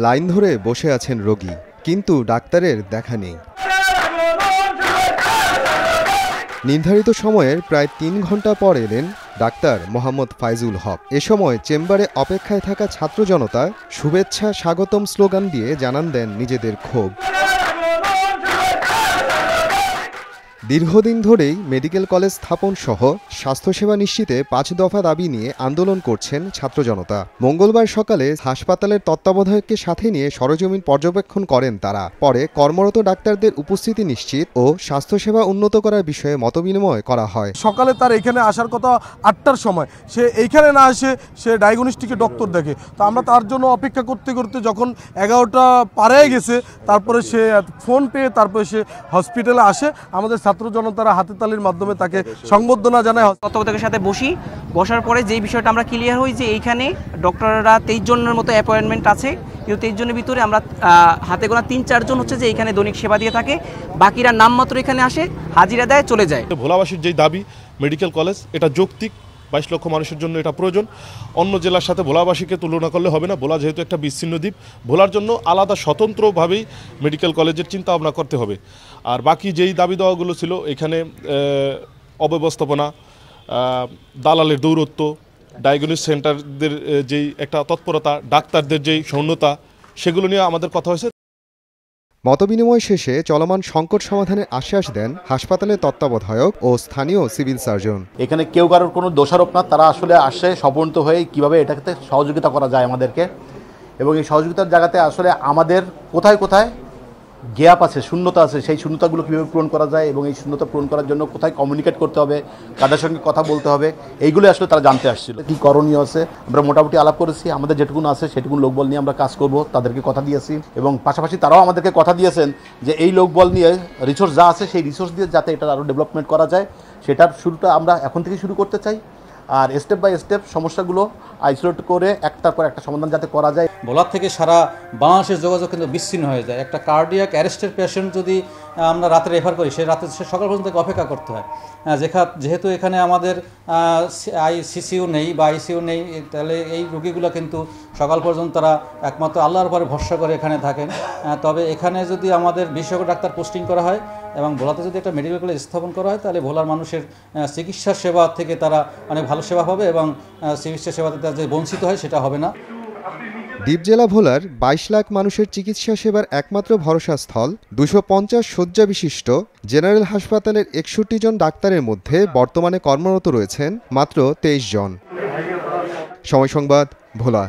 Line ধরে বসে আছেন রোগী, কিন্তু ডাক্তারের দেখা নেই। নির্ধারিত সময়ের প্রায় ৩ ঘন্টা পর এলেন ডাক্তার মোহাম্মদ ফাইজুল হক। এ সময় চেম্বারে অপেক্ষায় থাকা ছাত্র জনতা শুভেচ্ছা স্বাগতম স্লোগান দিয়ে জানান দেন নিজেদের ক্ষোভ। দীর্ঘদিন ধরেই মেডিকেল কলেজ স্থাপন সহ স্বাস্থ্যসেবা নিশ্চিতে ৫ দফা দাবি নিয়ে আন্দোলন করছেন ছাত্র জনতা। মঙ্গলবার সকালে হাসপাতালের তত্ত্বাবধায়ককে সাথে নিয়ে সরেজমিন পর্যবেক্ষণ করেন তারা। পরে কর্মরত ডাক্তারদের উপস্থিতি নিশ্চিত ও স্বাস্থ্যসেবা উন্নত করার বিষয়ে মতবিনিময় করা হয়। সকালে তার এখানে আসার কথা ৮টার সময়, সে এইখানে না এসে সে ডায়াগনস্টিকে ডক্টর দেখে। তো আমরা তার জন্য অপেক্ষা করতে করতে যখন ১১টা পারে গেছে, তারপরে সে ফোন পেয়ে তারপরে সে হসপিটালে আসে। আমাদের ছাত্র জনতারা হাতে তালির মাধ্যমে তাকে সংবর্ধনা জানায়। তত্ত্বাবধায়কের সাথে বসার পরে যেই বিষয়টা আমরা ক্লিয়ার হই যে এইখানে ডক্টররা ২৩ জনের মতো অ্যাপয়েন্টমেন্ট আছে, কিন্তু ২৩ জনের ভিতরে আমরা হাতে গোনা ৩-৪ জন হচ্ছে যে এইখানে দৈনিক সেবা দিয়ে থাকে, বাকিরা নামমাত্র এখানে আসে, হাজিরা দেয়, চলে যায়। ভোলাবাসীর যেই দাবি মেডিকেল কলেজ, এটা যৌক্তিক। ২২ লক্ষ মানুষের জন্য এটা প্রয়োজন। অন্য জেলার সাথে ভোলাবাসীকে তুলনা করলে হবে না। ভোলা যেহেতু একটা বিচ্ছিন্ন দ্বীপ, ভোলার জন্য আলাদা স্বতন্ত্রভাবেই মেডিকেল কলেজের চিন্তা ভাবনা করতে হবে। আর বাকি যেই দাবি দেওয়াগুলো ছিল, এখানে অব্যবস্থাপনা, দালালের দৌরত্ব, ডায়াগনস্টিক সেন্টারদের যেই একটা তৎপরতা, ডাক্তারদের যেই শূন্যতা, সেগুলো নিয়ে আমাদের কথা হয়েছে। মতবিনিময় শেষে চলমান সংকট সমাধানের আশ্বাস দেন হাসপাতালের তত্ত্বাবধায়ক ও স্থানীয় সিভিল সার্জন। এখানে কেউ কারোর কোনো দোষারোপ না, তারা আসলে আসে সমন্বিত হয়ে কীভাবে এটাকে সহযোগিতা করা যায় আমাদেরকে, এবং এই সহযোগিতার জায়গাতে আসলে আমাদের কোথায় কোথায় গ্যাপ আছে, শূন্যতা আছে, সেই শূন্যতাগুলো কীভাবে পূরণ করা যায় এবং এই শূন্যতা পূরণ করার জন্য কোথায় কমিউনিকেট করতে হবে, কাদের সঙ্গে কথা বলতে হবে, এইগুলো আসলে তারা জানতে আসছিল। কী করণীয় আছে আমরা মোটামুটি আলাপ করেছি। আমাদের যেটুকুন আছে সেটুকুন লোকবল নিয়ে আমরা কাজ করব, তাদেরকে কথা দিয়েছি, এবং পাশাপাশি তারাও আমাদেরকে কথা দিয়েছেন যে এই লোকবল নিয়ে রিসোর্স যা আছে সেই রিসোর্স দিয়ে যাতে এটা আরও ডেভেলপমেন্ট করা যায়, সেটার শুরুটা আমরা এখন থেকে শুরু করতে চাই। আর স্টেপ বাই স্টেপ সমস্যাগুলো আইসোলেট করে একটার পর একটা সমাধান যাতে করা যায়। ভোলার থেকে সারা বাংলাদেশের যোগাযোগ কিন্তু বিচ্ছিন্ন হয়ে যায়। একটা কার্ডিয়াক অ্যারেস্টের পেশেন্ট যদি আমরা রাতে রেফার করি, সে রাতে সে সকাল পর্যন্ত অপেক্ষা করতে হয়। যেহেতু এখানে আমাদের সিসিউ নেই বা আইসিইউ নেই, তাহলে এই রোগীগুলো কিন্তু সকাল পর্যন্ত তারা একমাত্র আল্লাহর উপরে ভরসা করে এখানে থাকেন। তবে এখানে যদি আমাদের বিশেষজ্ঞ ডাক্তার পোস্টিং করা হয় এবং ভোলাতে যদি একটা মেডিকেল কলেজ স্থাপন করা হয়, তাহলে ভোলার মানুষের চিকিৎসা সেবা থেকে তারা অনেক ভালো সেবা পাবে এবং চিকিৎসা সেবাতে তারা যে বঞ্চিত হয় সেটা হবে না। দ্বীপ জেলা ভোলার ২২ লাখ মানুষের চিকিৎসা সেবার একমাত্র ভরসাস্থল ২৫০ শয্যা বিশিষ্ট জেনারেল হাসপাতালের ৬১ জন ডাক্তারের মধ্যে বর্তমানে কর্মরত রয়েছেন মাত্র ২৩ জন। সময় সংবাদ, ভোলা।